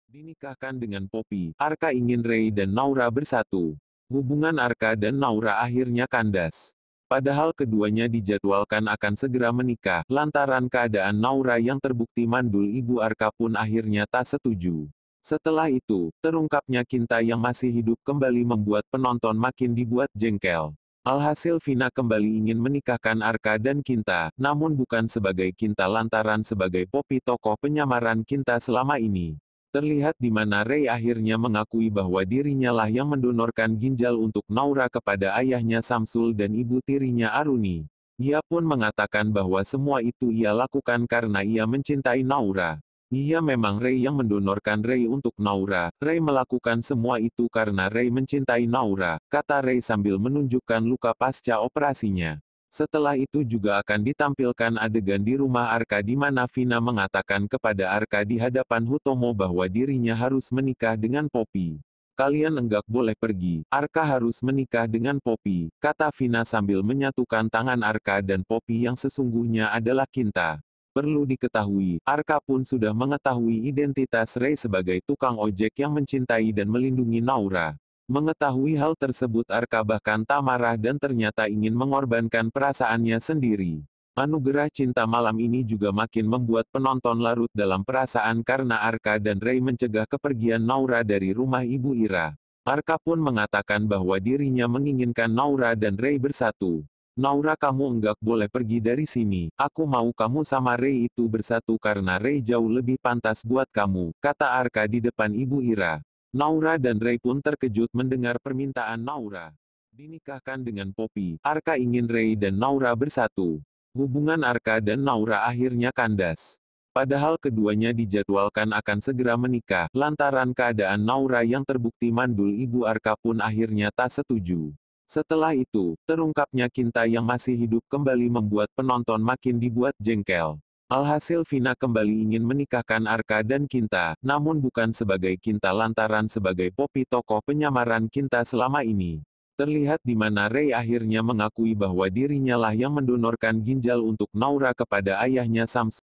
Dinikahkan dengan Poppy, Arka ingin Ray dan Naura bersatu. Hubungan Arka dan Naura akhirnya kandas. Padahal keduanya dijadwalkan akan segera menikah, lantaran keadaan Naura yang terbukti mandul ibu Arka pun akhirnya tak setuju. Setelah itu, terungkapnya Kinta yang masih hidup kembali membuat penonton makin dibuat jengkel. Alhasil Vina kembali ingin menikahkan Arka dan Kinta, namun bukan sebagai Kinta lantaran sebagai Poppy tokoh penyamaran Kinta selama ini. Terlihat di mana Ray akhirnya mengakui bahwa dirinya lah yang mendonorkan ginjal untuk Naura kepada ayahnya Samsul dan ibu tirinya Aruni. Ia pun mengatakan bahwa semua itu ia lakukan karena ia mencintai Naura. Iya memang Ray yang mendonorkan Ray untuk Naura. Ray melakukan semua itu karena Ray mencintai Naura, kata Ray sambil menunjukkan luka pasca operasinya. Setelah itu juga akan ditampilkan adegan di rumah Arka di mana Vina mengatakan kepada Arka di hadapan Hutomo bahwa dirinya harus menikah dengan Poppy. Kalian enggak boleh pergi, Arka harus menikah dengan Poppy, kata Vina sambil menyatukan tangan Arka dan Poppy yang sesungguhnya adalah Kinta. Perlu diketahui, Arka pun sudah mengetahui identitas Ray sebagai tukang ojek yang mencintai dan melindungi Naura. Mengetahui hal tersebut Arka bahkan tak marah dan ternyata ingin mengorbankan perasaannya sendiri. Anugerah cinta malam ini juga makin membuat penonton larut dalam perasaan karena Arka dan Ray mencegah kepergian Naura dari rumah Ibu Ira. Arka pun mengatakan bahwa dirinya menginginkan Naura dan Ray bersatu. Naura kamu enggak boleh pergi dari sini, aku mau kamu sama Ray itu bersatu karena Ray jauh lebih pantas buat kamu, kata Arka di depan Ibu Ira. Naura dan Ray pun terkejut mendengar permintaan Naura. Dinikahkan dengan Poppy, Arka ingin Ray dan Naura bersatu. Hubungan Arka dan Naura akhirnya kandas. Padahal keduanya dijadwalkan akan segera menikah, lantaran keadaan Naura yang terbukti mandul ibu Arka pun akhirnya tak setuju. Setelah itu, terungkapnya Kinta yang masih hidup kembali membuat penonton makin dibuat jengkel. Alhasil Vina kembali ingin menikahkan Arka dan Kinta, namun bukan sebagai Kinta lantaran sebagai Poppy tokoh penyamaran Kinta selama ini. Terlihat di mana Ray akhirnya mengakui bahwa dirinya lah yang mendonorkan ginjal untuk Naura kepada ayahnya Samsul.